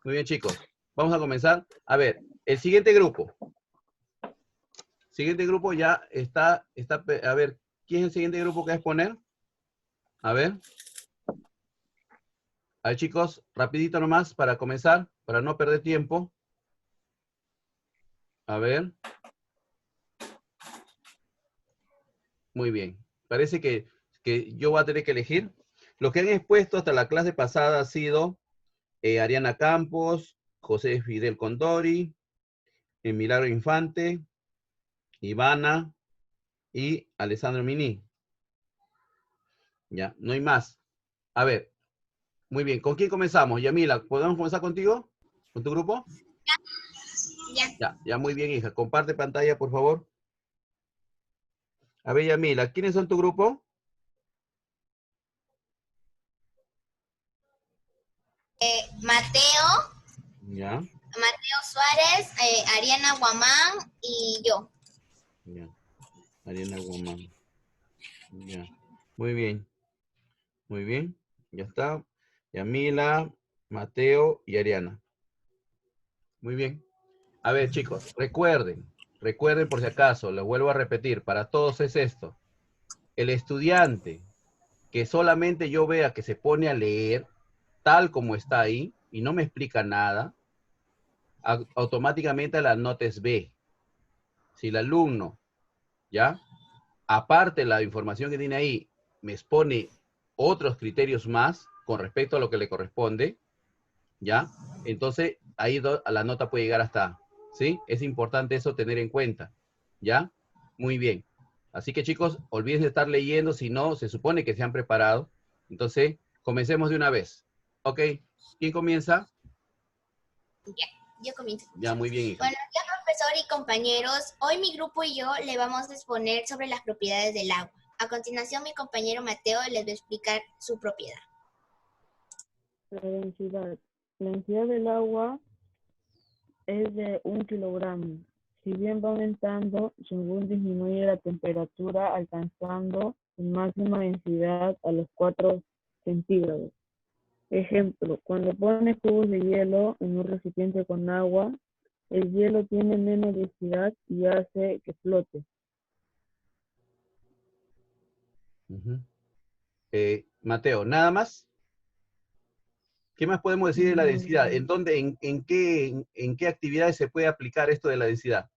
Muy bien, chicos. Vamos a comenzar. A ver, el siguiente grupo. Siguiente grupo ya está, a ver, ¿quién es el siguiente grupo que va a exponer? A ver, chicos, rapidito nomás para comenzar, para no perder tiempo. A ver. Muy bien. Parece que yo voy a tener que elegir. Lo que han expuesto hasta la clase pasada ha sido Ariana Campos, José Fidel Condori, Milagro Infante, Ivana y Alessandro Mini. Ya, no hay más. A ver, muy bien. ¿Con quién comenzamos? Yamila, ¿podemos comenzar contigo? ¿Con tu grupo? Ya. Ya, muy bien, hija. Comparte pantalla, por favor. A ver, Yamila, ¿quiénes son tu grupo? Mateo, Ya, Mateo Suárez, Ariana Guamán y yo. ya. Ariana Guamán. Ya. Muy bien. Muy bien. Ya está. Yamila, Mateo y Ariana. Muy bien. A ver, chicos, recuerden por si acaso, lo vuelvo a repetir, para todos es esto. El estudiante que solamente yo vea que se pone a leer tal como está ahí y no me explica nada, automáticamente la nota es B. Si el alumno, ¿ya? Aparte de la información que tiene ahí, me expone otros criterios más con respecto a lo que le corresponde, ¿ya? Entonces, ahí la nota puede llegar hasta, ¿sí? Es importante eso tener en cuenta, ¿ya? Muy bien. Así que, chicos, olvídense de estar leyendo, si no, se supone que se han preparado. Entonces, comencemos de una vez. ¿Ok? ¿Quién comienza? Ya, yo comienzo. Ya, muy bien, hija. Bueno, ya profesor y compañeros, hoy mi grupo y yo le vamos a exponer sobre las propiedades del agua. A continuación, mi compañero Mateo les va a explicar su propiedad. La densidad. La densidad del agua es de 1 kilogramo. Si bien va aumentando según disminuye la temperatura, alcanzando su máxima densidad a los 4 centígrados. Ejemplo, cuando pones cubos de hielo en un recipiente con agua, el hielo tiene menos densidad y hace que flote. Mateo, ¿nada más? ¿Qué más podemos decir de la densidad? ¿En dónde, en qué actividades se puede aplicar esto de la densidad?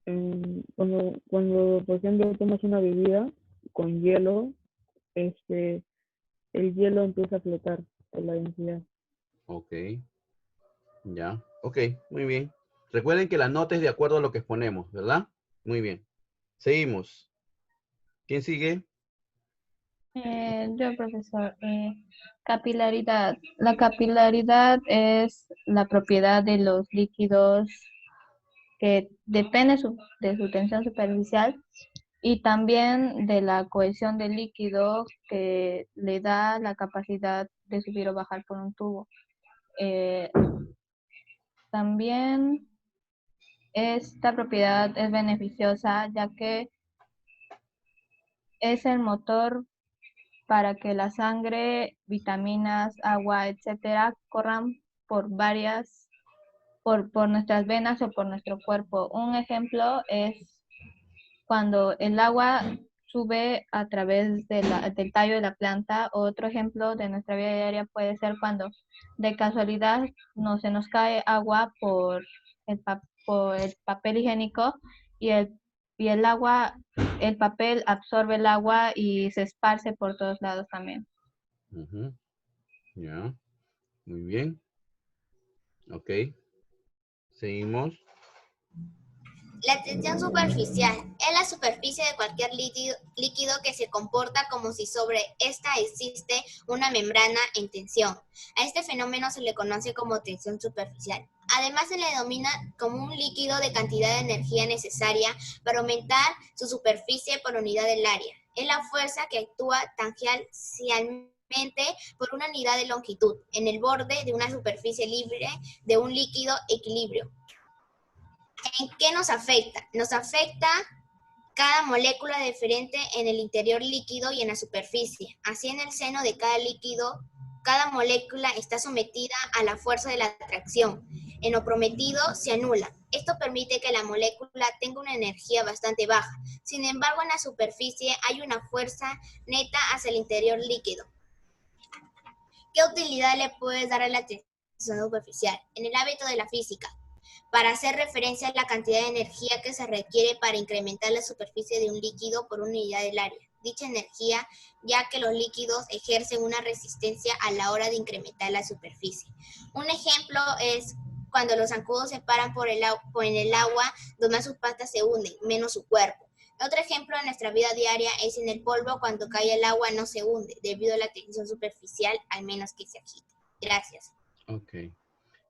Cuando, por ejemplo, tomas una bebida con hielo, el hielo empieza a flotar por la densidad. Ok, ya. Ok, muy bien. Recuerden que la nota es de acuerdo a lo que exponemos, ¿verdad? Muy bien. Seguimos. ¿Quién sigue? Yo, profesor. Capilaridad. La capilaridad es la propiedad de los líquidos que depende de su tensión superficial y también de la cohesión del líquido que le da la capacidad de subir o bajar por un tubo. También esta propiedad es beneficiosa ya que es el motor para que la sangre, vitaminas, agua, etcétera, corran por nuestras venas o por nuestro cuerpo. Un ejemplo es cuando el agua sube a través del tallo de la planta. Otro ejemplo de nuestra vida diaria puede ser cuando de casualidad se nos cae agua por por el papel higiénico y el agua, el papel absorbe el agua y se esparce por todos lados también. Ya, muy bien. Ok, seguimos. La tensión superficial es la superficie de cualquier líquido que se comporta como si sobre esta existe una membrana en tensión. A este fenómeno se le conoce como tensión superficial. Además, se le denomina como un líquido de cantidad de energía necesaria para aumentar su superficie por unidad del área. Es la fuerza que actúa tangencialmente por una unidad de longitud en el borde de una superficie libre de un líquido equilibrio. ¿En qué nos afecta? Nos afecta cada molécula diferente en el interior líquido y en la superficie. Así, en el seno de cada líquido Cada molécula está sometida a la fuerza de la atracción. En lo prometido se anula. Esto permite que la molécula tenga una energía bastante baja. Sin embargo, en la superficie hay una fuerza neta hacia el interior líquido. ¿Qué utilidad le puedes dar a la tensión superficial? En el ámbito de la física, para hacer referencia a la cantidad de energía que se requiere para incrementar la superficie de un líquido por unidad del área. Dicha energía, ya que los líquidos ejercen una resistencia a la hora de incrementar la superficie. Un ejemplo es cuando los zancudos se paran en el agua, donde más sus patas se hunden, menos su cuerpo. Otro ejemplo en nuestra vida diaria es en el polvo, cuando cae el agua no se hunde, debido a la tensión superficial, al menos que se agite. Gracias. Ok.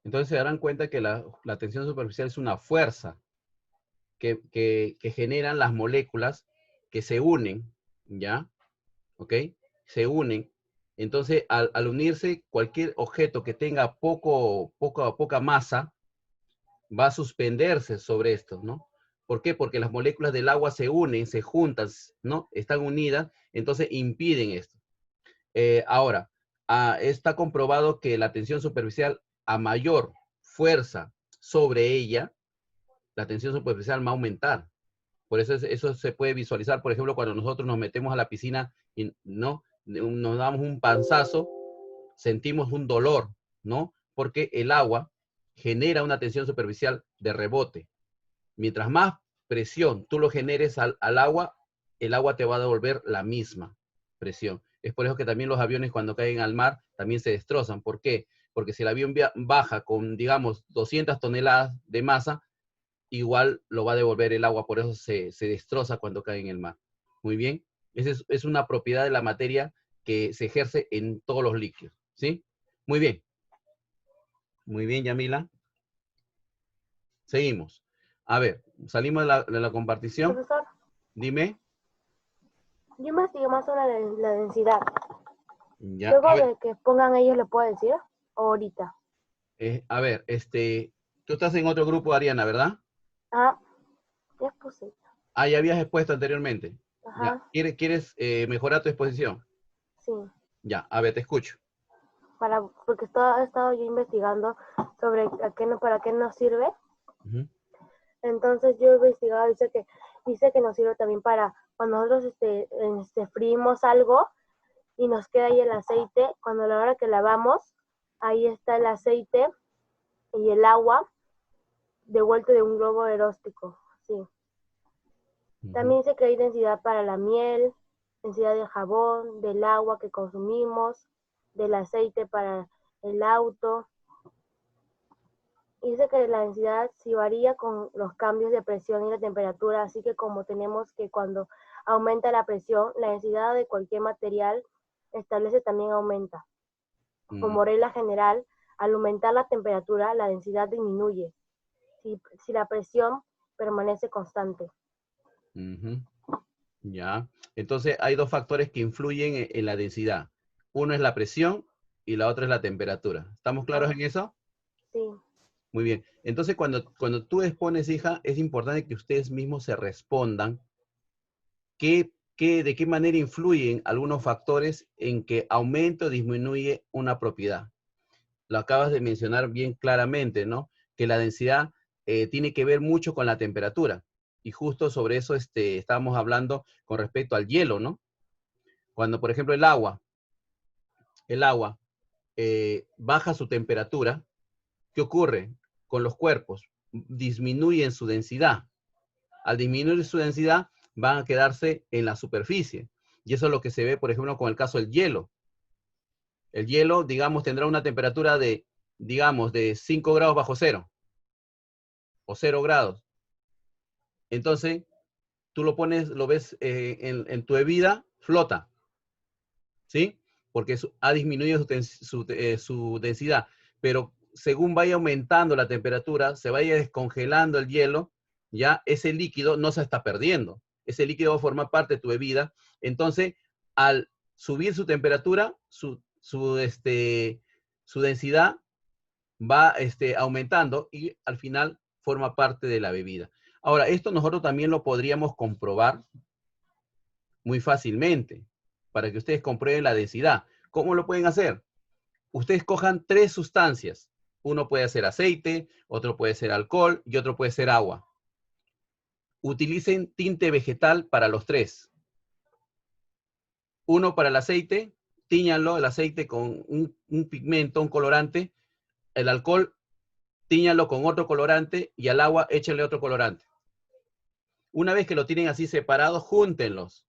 Entonces se darán cuenta que la tensión superficial es una fuerza que generan las moléculas que se unen, ¿ya? ¿Ok? Se unen. Entonces, al unirse, cualquier objeto que tenga poca masa va a suspenderse sobre esto, ¿no? ¿Por qué? Porque las moléculas del agua se unen, se juntan, ¿no? Están unidas, entonces impiden esto. Ahora, está comprobado que la tensión superficial, a mayor fuerza sobre ella, la tensión superficial va a aumentar. Por eso eso se puede visualizar, por ejemplo, cuando nosotros nos metemos a la piscina y no nos damos un panzazo, sentimos un dolor, ¿no? Porque el agua genera una tensión superficial de rebote. Mientras más presión tú lo generes al agua, el agua te va a devolver la misma presión. Es por eso que también los aviones cuando caen al mar también se destrozan. ¿Por qué? Porque si el avión baja con, digamos, 200 toneladas de masa, igual lo va a devolver el agua, por eso se destroza cuando cae en el mar. Muy bien. Esa es una propiedad de la materia que se ejerce en todos los líquidos. ¿Sí? Muy bien. Muy bien, Yamila. Seguimos. A ver, salimos de la compartición. Profesor, Dime. yo investigué más sobre la densidad. Ya, Luego a ver, de que pongan ellos, ¿le puedo decir? ¿O ahorita? tú estás en otro grupo, Ariana, ¿verdad? Ah, ya puse. Ah, ya habías expuesto anteriormente. Ya. Ajá, ¿Quieres mejorar tu exposición? sí. Ya, a ver, te escucho. Porque he estado yo investigando sobre para qué nos sirve. Ujú. Entonces yo he investigado, dice que nos sirve también para cuando nosotros frímos algo y nos queda ahí el aceite, cuando a la hora que lavamos, ahí está el aceite y el agua devuelto de un globo aeróstico, sí. Ujú. También dice que hay densidad para la miel, densidad del jabón, del agua que consumimos, del aceite para el auto. Y dice que la densidad sí varía con los cambios de presión y la temperatura, así que como tenemos que cuando aumenta la presión, la densidad de cualquier material establece también aumenta. Como regla general, al aumentar la temperatura, la densidad disminuye, si la presión permanece constante. Ujú. Ya. Entonces, hay dos factores que influyen en la densidad. Uno es la presión y la otra es la temperatura. ¿Estamos claros en eso? Sí. Muy bien. Entonces, cuando tú expones, hija, es importante que ustedes mismos se respondan de qué manera influyen algunos factores en que aumenta o disminuye una propiedad. Lo acabas de mencionar bien claramente, ¿no? Que la densidad tiene que ver mucho con la temperatura. Y justo sobre eso estábamos hablando con respecto al hielo, ¿no? Cuando, por ejemplo, el agua baja su temperatura, ¿qué ocurre con los cuerpos? Disminuyen su densidad. Al disminuir su densidad, van a quedarse en la superficie. Y eso es lo que se ve, por ejemplo, con el caso del hielo. El hielo, digamos, tendrá una temperatura de 5 grados bajo cero o 0 grados. Entonces, tú lo ves en tu bebida, flota, ¿sí? Porque ha disminuido su densidad. Pero según vaya aumentando la temperatura, se vaya descongelando el hielo, ya ese líquido no se está perdiendo. Ese líquido va a formar parte de tu bebida. Entonces, al subir su temperatura, su densidad va aumentando y al final forma parte de la bebida. Ahora, esto nosotros también lo podríamos comprobar muy fácilmente para que ustedes comprueben la densidad. ¿Cómo lo pueden hacer? ustedes cojan 3 sustancias. Uno puede ser aceite, otro puede ser alcohol y otro puede ser agua. Utilicen tinte vegetal para los 3. Uno para el aceite, tíñanlo el aceite con un pigmento, un colorante. El alcohol, tíñanlo con otro colorante y al agua échenle otro colorante. Una vez que lo tienen así separados, júntenlos.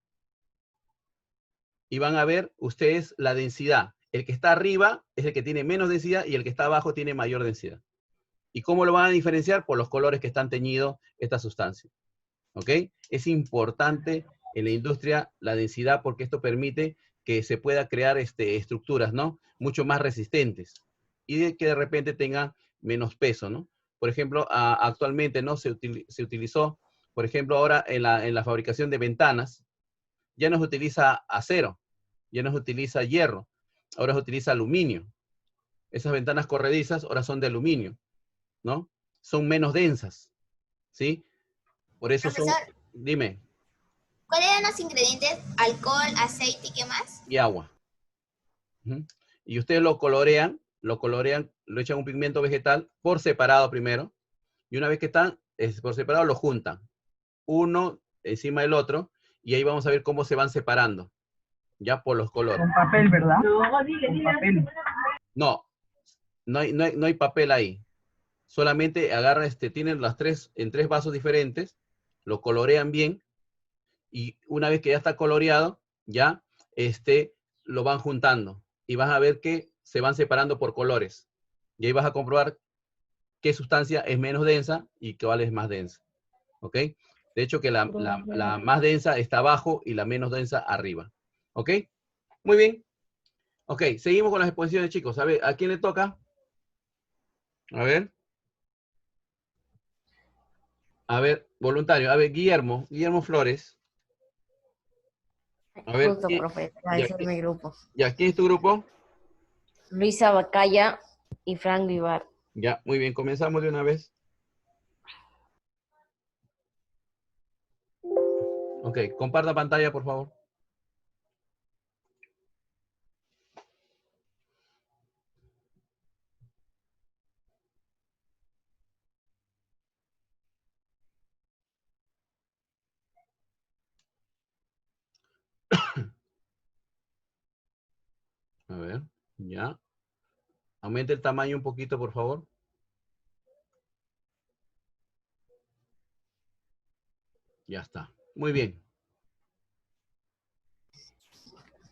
Y van a ver ustedes la densidad. El que está arriba es el que tiene menos densidad y el que está abajo tiene mayor densidad. ¿Y cómo lo van a diferenciar? Por los colores que están teñidos esta sustancia. ¿Ok? Es importante en la industria la densidad porque esto permite que se pueda crear estructuras, ¿no? Mucho más resistentes y que de repente tengan menos peso, ¿no? Por ejemplo, actualmente, ¿no? Se utilizó, por ejemplo, ahora en la fabricación de ventanas, ya no se utiliza acero, ya no se utiliza hierro, ahora se utiliza aluminio. Esas ventanas corredizas ahora son de aluminio, ¿no? Son menos densas, ¿sí? Por eso son, Profesor, dime, ¿cuáles eran los ingredientes? Alcohol, aceite y qué más. y agua. Ujú. Y ustedes lo colorean, lo echan un pigmento vegetal por separado primero, y una vez que están por separado, lo juntan, uno encima del otro, y ahí vamos a ver cómo se van separando, ya por los colores. Con papel, ¿verdad? Con papel. No, no hay papel ahí. Solamente agarran, tienen las 3 en 3 vasos diferentes, lo colorean bien, y una vez que ya está coloreado, ya, lo van juntando. Y vas a ver que se van separando por colores. Y ahí vas a comprobar qué sustancia es menos densa y cuál es más densa. ¿Ok? De hecho, que la más densa está abajo y la menos densa arriba. ¿Ok? Muy bien. Ok, seguimos con las exposiciones, chicos. A ver, ¿a quién le toca? A ver. A ver, voluntario. A ver, Guillermo Flores. A ver, Justo, profe, ese es mi grupo. ¿ya quién es tu grupo? Luisa Bacaya y Frank Vivar. Ya, muy bien, comenzamos de una vez. Ok, comparta pantalla, por favor. A ver, ya. Aumente el tamaño un poquito, por favor. Ya está. Muy bien.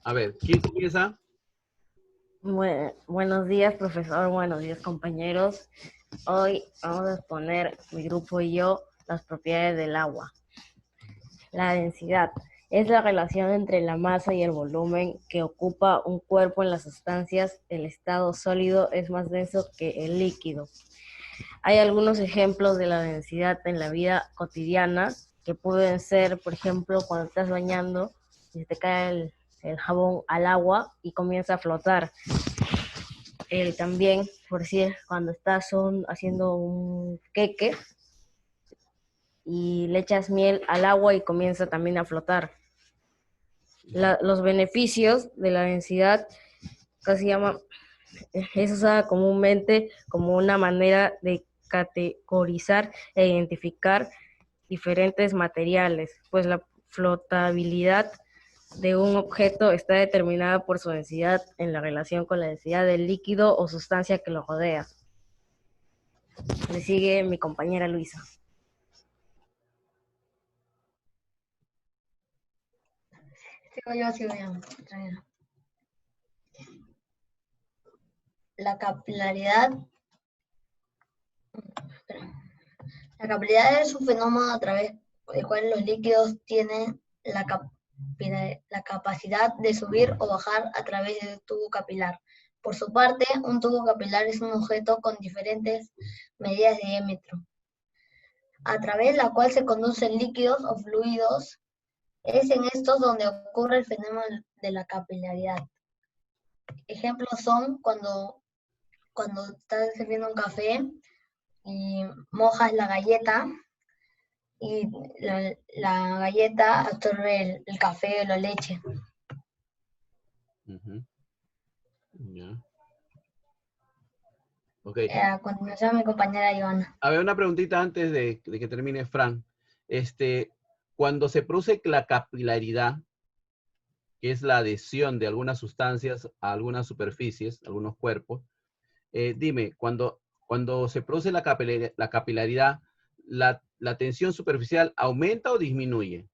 A ver, ¿quién comienza? Buenos días, profesor. Buenos días, compañeros. Hoy vamos a exponer, mi grupo y yo, las propiedades del agua. La densidad es la relación entre la masa y el volumen que ocupa un cuerpo en las sustancias. El estado sólido es más denso que el líquido. Hay algunos ejemplos de la densidad en la vida cotidiana que pueden ser, por ejemplo, cuando estás bañando y te cae el jabón al agua y comienza a flotar. También, por decir, cuando estás haciendo un queque y le echas miel al agua y comienza también a flotar. Los beneficios de la densidad es usada comúnmente como una manera de categorizar e identificar diferentes materiales, pues la flotabilidad de un objeto está determinada por su densidad en la relación con la densidad del líquido o sustancia que lo rodea. Le sigue mi compañera Luisa. Sigo yo. La capilaridad. La capilaridad es un fenómeno a través del cual los líquidos tienen la capacidad de subir o bajar a través del tubo capilar. Por su parte, un tubo capilar es un objeto con diferentes medidas de diámetro, a través de la cual se conducen líquidos o fluidos. Es en estos donde ocurre el fenómeno de la capilaridad. Ejemplos son cuando estás sirviendo un café y mojas la galleta y la galleta absorbe el café o la leche. Ya. Ok. A continuación mi compañera Ivana. A ver, una preguntita antes de que termine Fran. Cuando se produce la capilaridad, que es la adhesión de algunas sustancias a algunas superficies, algunos cuerpos, dime, cuando se produce la capilaridad, ¿la tensión superficial aumenta o disminuye?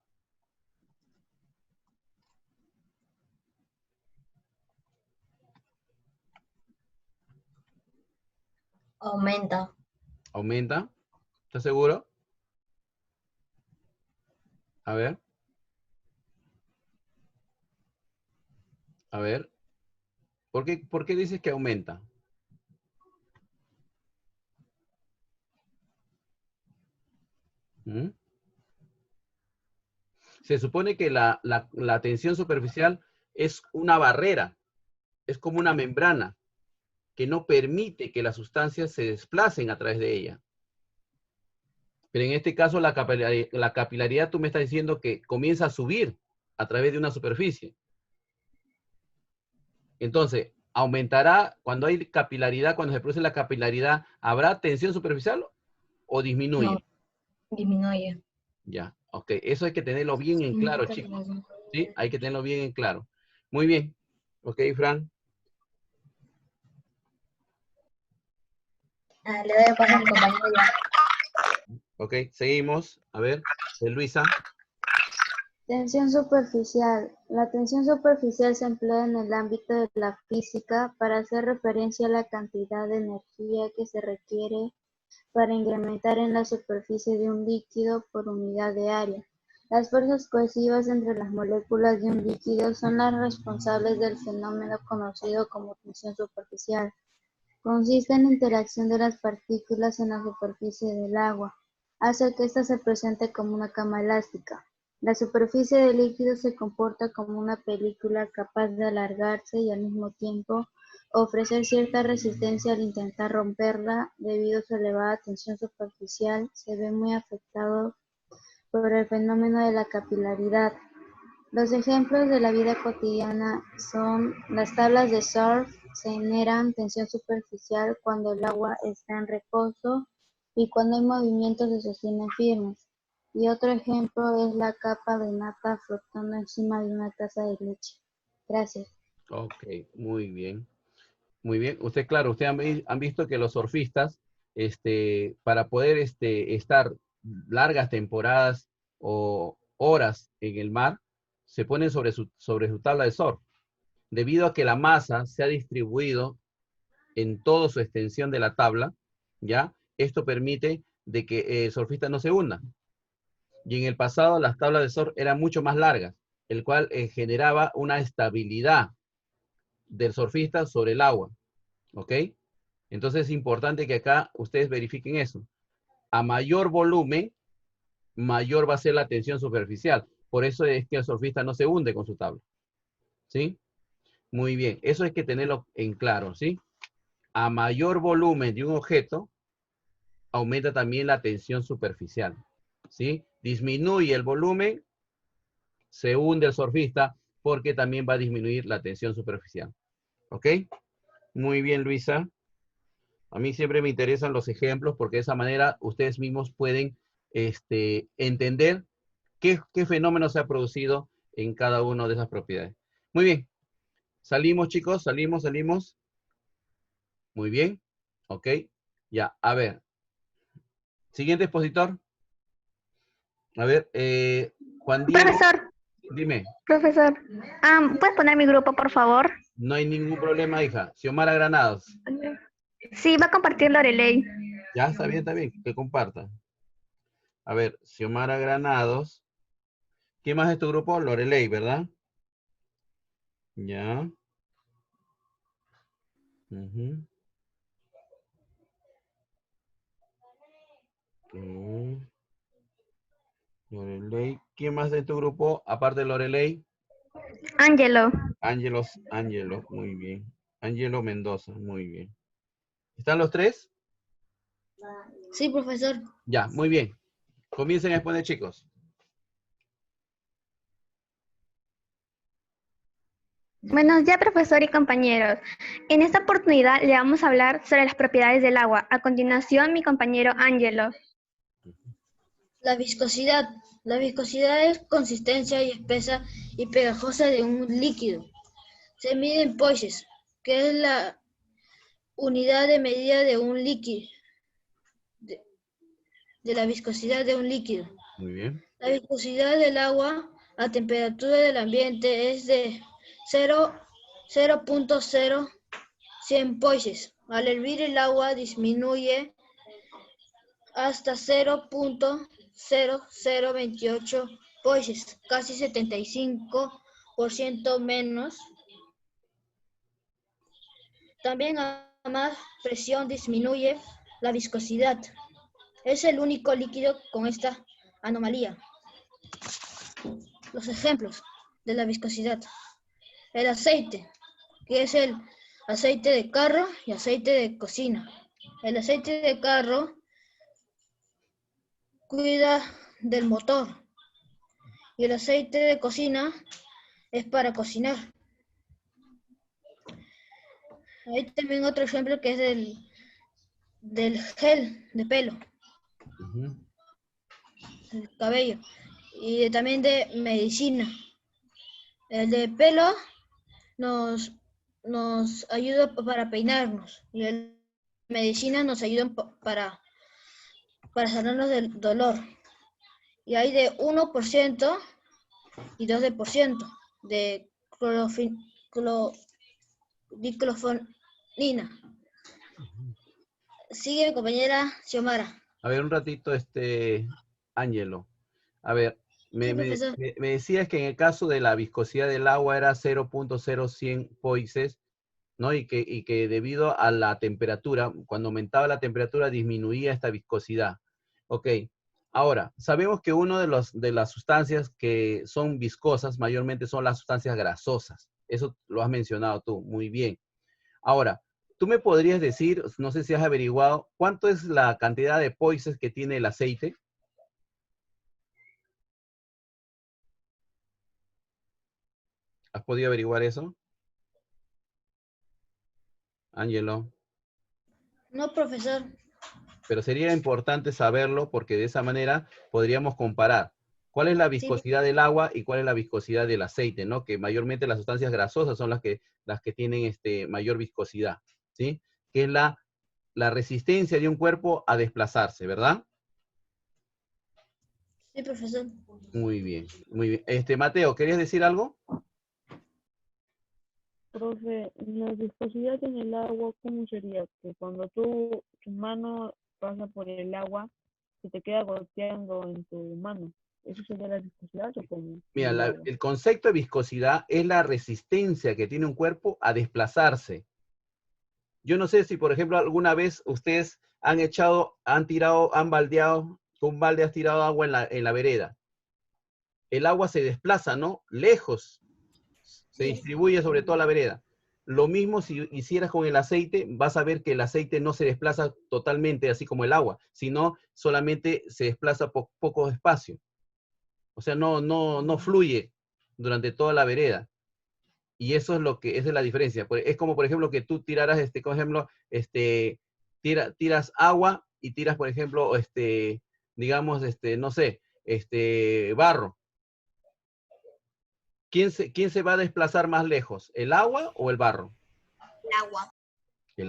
Aumenta. ¿Aumenta? ¿Estás seguro? A ver. A ver. ¿Por qué dices que aumenta? ¿Mm? Se supone que la tensión superficial es una barrera, es como una membrana que no permite que las sustancias se desplacen a través de ella. Pero en este caso la capilaridad tú me estás diciendo que comienza a subir a través de una superficie. Entonces, aumentará, cuando hay capilaridad, cuando se produce la capilaridad, ¿habrá tensión superficial o disminuye? No, disminuye. Ya, ok. Eso hay que tenerlo bien en claro, chicos. ¿Sí? Hay que tenerlo bien en claro. Muy bien. Ok, Fran. Le doy paso a mi compañera Ivana. Ok, seguimos. A ver, Luisa. Tensión superficial. La tensión superficial se emplea en el ámbito de la física para hacer referencia a la cantidad de energía que se requiere para incrementar en la superficie de un líquido por unidad de área. Las fuerzas cohesivas entre las moléculas de un líquido son las responsables del fenómeno conocido como tensión superficial. Consiste en la interacción de las partículas en la superficie del agua. Hace que ésta se presente como una cama elástica. La superficie del líquido se comporta como una película capaz de alargarse y al mismo tiempo ofrecer cierta resistencia al intentar romperla. Debido a su elevada tensión superficial, se ve muy afectado por el fenómeno de la capilaridad. Los ejemplos de la vida cotidiana son las tablas de surf. Se generan tensión superficial cuando el agua está en reposo y cuando hay movimientos se sostienen firmes. Y otro ejemplo es la capa de nata flotando encima de una taza de leche. Gracias. Ok, muy bien. Muy bien. Usted, claro, ustedes han visto que los surfistas, para poder estar largas temporadas o horas en el mar, se ponen sobre su tabla de surf. Debido a que la masa se ha distribuido en toda su extensión de la tabla, ¿ya? Esto permite de que el surfista no se hunda. Y en el pasado las tablas de surf eran mucho más largas, el cual generaba una estabilidad del surfista sobre el agua, ¿ok? Entonces es importante que acá ustedes verifiquen eso. A mayor volumen, mayor va a ser la tensión superficial. Por eso es que el surfista no se hunde con su tabla, ¿sí? Muy bien, eso hay que tenerlo en claro, ¿sí? A mayor volumen de un objeto, aumenta también la tensión superficial, ¿sí? Disminuye el volumen, se hunde el surfista porque también va a disminuir la tensión superficial. ¿Ok? Muy bien, Luisa. A mí siempre me interesan los ejemplos porque de esa manera ustedes mismos pueden entender qué fenómeno se ha producido en cada una de esas propiedades. Muy bien. Salimos, chicos. Salimos. Muy bien. Ok. Ya, a ver. Siguiente expositor. A ver, Juan Diego. Profesor, Dime. profesor, ¿puedes poner mi grupo, por favor? No hay ningún problema, hija. Xiomara Granados. Sí, va a compartir Lorelei. Ya, está bien, que comparta. A ver, Xiomara Granados. ¿Quién más es tu grupo? Lorelei, ¿verdad? Ya. Lorelei. ¿Quién más de tu grupo, aparte de Lorelei? Ángelo. Ángelo, muy bien. Ángelo Mendoza, muy bien. ¿Están los tres? Sí, profesor. Ya, muy bien. Comiencen a exponer, chicos. Buenos días, profesor y compañeros. En esta oportunidad le vamos a hablar sobre las propiedades del agua. A continuación, mi compañero Ángelo. La viscosidad. La viscosidad es consistencia y espesa y pegajosa de un líquido. Se mide en poises, que es la unidad de medida de un líquido, de la viscosidad de un líquido. Muy bien. La viscosidad del agua a temperatura del ambiente es de 0.0100 poises. Al hervir el agua disminuye hasta 0.0028 poises, casi 75% menos. También a más presión disminuye la viscosidad. Es el único líquido con esta anomalía. Los ejemplos de la viscosidad. El aceite, que es el aceite de carro y aceite de cocina. El aceite de carro cuida del motor y el aceite de cocina es para cocinar. Hay también otro ejemplo que es del gel de pelo, el cabello, y también de medicina. El de pelo nos ayuda para peinarnos y el de medicina nos ayuda para sanarnos del dolor. Y hay de 1% y 2% de diclofenina. Sigue mi compañera Xiomara. A ver, un ratito, Ángelo. A ver, me decías que en el caso de la viscosidad del agua era 0.0100 poises, ¿no? Y que debido a la temperatura, cuando aumentaba la temperatura, disminuía esta viscosidad. Ok. Ahora, sabemos que una de las sustancias que son viscosas mayormente son las sustancias grasosas. Eso lo has mencionado tú, muy bien. Ahora, ¿tú me podrías decir, no sé si has averiguado, cuánto es la cantidad de poises que tiene el aceite? ¿Has podido averiguar eso? Ángelo. No, profesor. Pero sería importante saberlo porque de esa manera podríamos comparar cuál es la viscosidad del agua y cuál es la viscosidad del aceite, ¿no? Que mayormente las sustancias grasosas son las que tienen mayor viscosidad, ¿sí? Que es la resistencia de un cuerpo a desplazarse, ¿verdad? Sí, profesor. Muy bien, muy bien. Mateo, ¿querías decir algo? Profe, la viscosidad en el agua, ¿cómo sería? Que cuando tu mano pasa por el agua, se te queda goteando en tu mano. ¿Eso sería la viscosidad o cómo? Mira, el concepto de viscosidad es la resistencia que tiene un cuerpo a desplazarse. Yo no sé si, por ejemplo, alguna vez ustedes han baldeado, con un balde has tirado agua en la vereda. El agua se desplaza, ¿no? Lejos. Se distribuye sobre toda la vereda. Lo mismo si hicieras con el aceite, vas a ver que el aceite no se desplaza totalmente así como el agua, sino solamente se desplaza por poco espacio. O sea, no fluye durante toda la vereda. Y eso es lo que es la diferencia. Es como, por ejemplo, que tú tiraras, por ejemplo, tiras agua y tiras, por ejemplo, digamos, no sé, barro. ¿Quién se va a desplazar más lejos? ¿El agua o el barro? El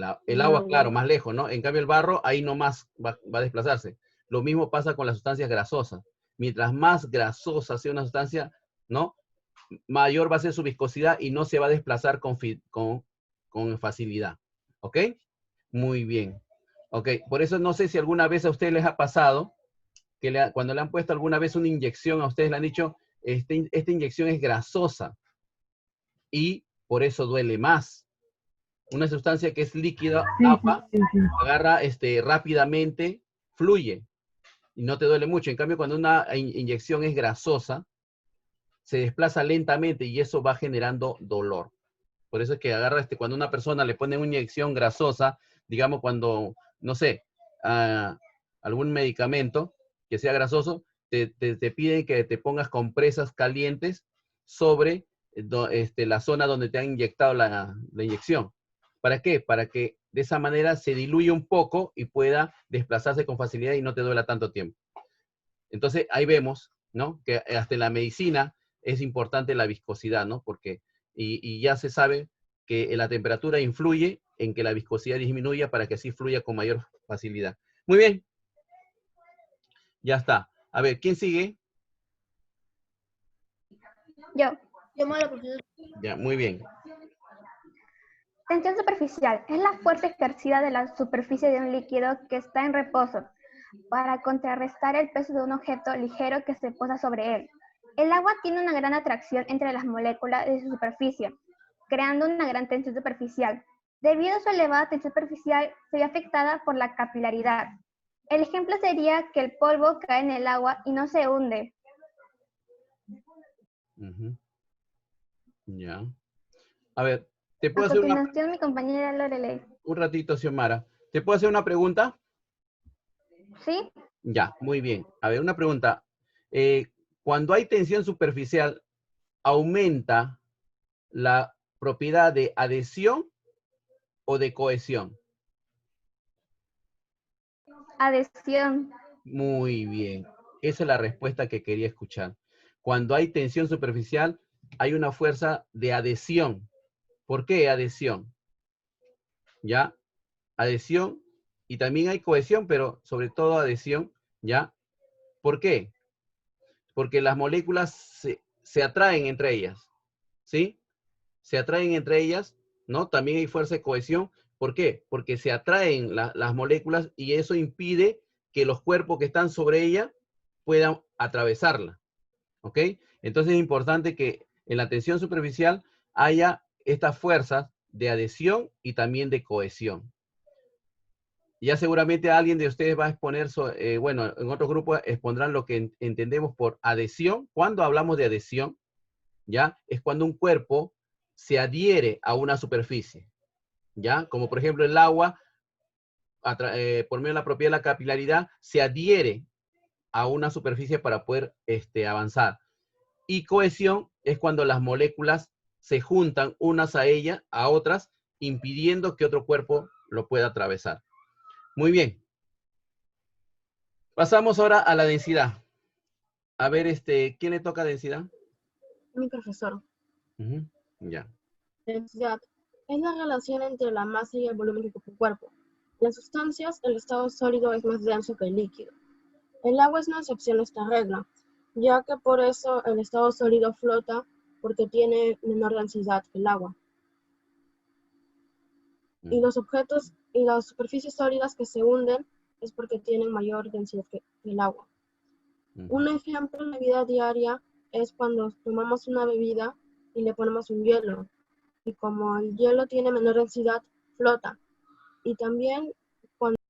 agua. El agua, claro, más lejos, ¿no? En cambio, el barro ahí nomás va a desplazarse. Lo mismo pasa con las sustancias grasosas. Mientras más grasosa sea una sustancia, ¿no? Mayor va a ser su viscosidad y no se va a desplazar con facilidad. ¿Ok? Muy bien. Ok, por eso no sé si alguna vez a ustedes les ha pasado que cuando le han puesto alguna vez una inyección, a ustedes le han dicho, esta inyección es grasosa y por eso duele más. Una sustancia que es líquida, agua, agarra rápidamente, fluye y no te duele mucho. En cambio, cuando una inyección es grasosa, se desplaza lentamente y eso va generando dolor. Por eso es que agarra, cuando una persona le pone una inyección grasosa, digamos cuando, no sé, algún medicamento que sea grasoso, te piden que te pongas compresas calientes sobre la zona donde te han inyectado la inyección. ¿Para qué? Para que de esa manera se diluya un poco y pueda desplazarse con facilidad y no te duela tanto tiempo. Entonces, ahí vemos, ¿no? Que hasta en la medicina es importante la viscosidad, ¿no? Porque, y ya se sabe que la temperatura influye en que la viscosidad disminuya para que así fluya con mayor facilidad. Muy bien. Ya está. A ver, ¿quién sigue? Yo. Ya, muy bien. Tensión superficial es la fuerza ejercida de la superficie de un líquido que está en reposo para contrarrestar el peso de un objeto ligero que se posa sobre él. El agua tiene una gran atracción entre las moléculas de su superficie, creando una gran tensión superficial. Debido a su elevada tensión superficial, se ve afectada por la capilaridad. El ejemplo sería que el polvo cae en el agua y no se hunde. Ya. A ver, ¿te puedo A hacer continuación, mi compañera Lorelei. un ratito, Xiomara? ¿Te puedo hacer una pregunta? ¿Sí? Ya, muy bien. A ver, una pregunta. Cuando hay tensión superficial, ¿aumenta la propiedad de adhesión o de cohesión? Adhesión. Muy bien. Esa es la respuesta que quería escuchar. Cuando hay tensión superficial, hay una fuerza de adhesión. ¿Por qué adhesión? ¿Ya? Adhesión, y también hay cohesión, pero sobre todo adhesión, ¿ya? ¿Por qué? Porque las moléculas se atraen entre ellas, ¿sí? Se atraen entre ellas, ¿no? También hay fuerza de cohesión. ¿Por qué? Porque se atraen las moléculas y eso impide que los cuerpos que están sobre ella puedan atravesarla, ¿ok? Entonces es importante que en la tensión superficial haya estas fuerzas de adhesión y también de cohesión. Ya seguramente alguien de ustedes va a exponer, bueno, en otro grupo expondrán lo que entendemos por adhesión. Cuando hablamos de adhesión, ¿ya? Es cuando un cuerpo se adhiere a una superficie, ¿ya? Como por ejemplo el agua, por medio de la propiedad de la capilaridad, se adhiere a una superficie para poder avanzar. Y cohesión es cuando las moléculas se juntan unas a ella, a otras, impidiendo que otro cuerpo lo pueda atravesar. Muy bien. Pasamos ahora a la densidad. A ver, ¿quién le toca densidad? Mi profesor. Ya. Densidad es la relación entre la masa y el volumen que ocupa el cuerpo. En las sustancias, el estado sólido es más denso que el líquido. El agua es una excepción a esta regla, ya que por eso el estado sólido flota porque tiene menor densidad que el agua. Y los objetos y las superficies sólidas que se hunden es porque tienen mayor densidad que el agua. Un ejemplo en la vida diaria es cuando tomamos una bebida y le ponemos un hielo. Y como el hielo tiene menor densidad, flota. Y también